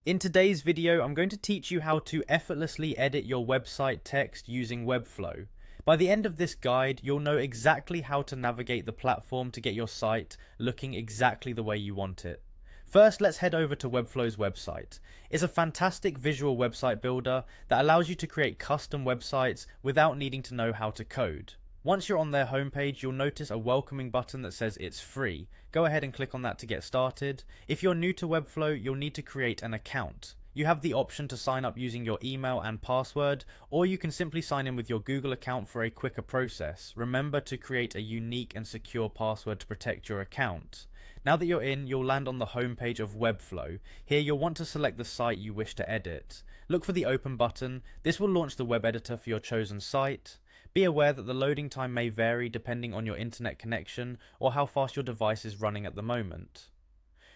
In today's video, I'm going to teach you how to effortlessly edit your website text using Webflow. By the end of this guide, you'll know exactly how to navigate the platform to get your site looking exactly the way you want it. First, let's head over to Webflow's website. It's a fantastic visual website builder that allows you to create custom websites without needing to know how to code. Once you're on their homepage, you'll notice a welcoming button that says it's free. Go ahead and click on that to get started. If you're new to Webflow, you'll need to create an account. You have the option to sign up using your email and password, or you can simply sign in with your Google account for a quicker process. Remember to create a unique and secure password to protect your account. Now that you're in, you'll land on the homepage of Webflow. Here you'll want to select the site you wish to edit. Look for the open button. This will launch the web editor for your chosen site. Be aware that the loading time may vary depending on your internet connection or how fast your device is running at the moment.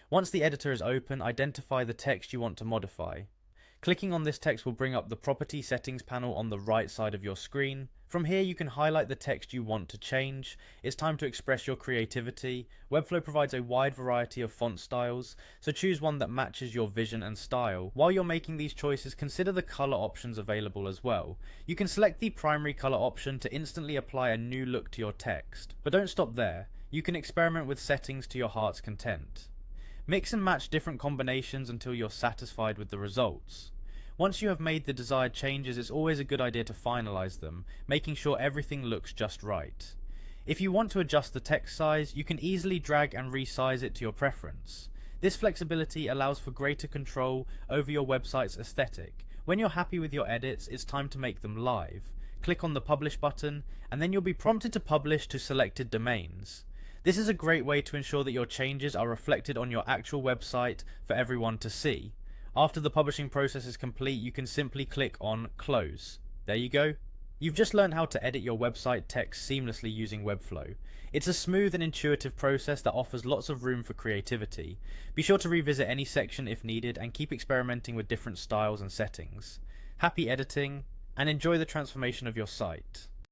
Once the editor is open, identify the text you want to modify. Clicking on this text will bring up the property settings panel on the right side of your screen. From here you can highlight the text you want to change. It's time to express your creativity. Webflow provides a wide variety of font styles, so choose one that matches your vision and style. While you're making these choices, consider the color options available as well. You can select the primary color option to instantly apply a new look to your text. But don't stop there. You can experiment with settings to your heart's content. Mix and match different combinations until you're satisfied with the results. Once you have made the desired changes, it's always a good idea to finalize them, making sure everything looks just right. If you want to adjust the text size, you can easily drag and resize it to your preference. This flexibility allows for greater control over your website's aesthetic. When you're happy with your edits, it's time to make them live. Click on the Publish button, and then you'll be prompted to publish to selected domains. This is a great way to ensure that your changes are reflected on your actual website for everyone to see. After the publishing process is complete, you can simply click on Close. There you go. You've just learned how to edit your website text seamlessly using Webflow. It's a smooth and intuitive process that offers lots of room for creativity. Be sure to revisit any section if needed and keep experimenting with different styles and settings. Happy editing, and enjoy the transformation of your site.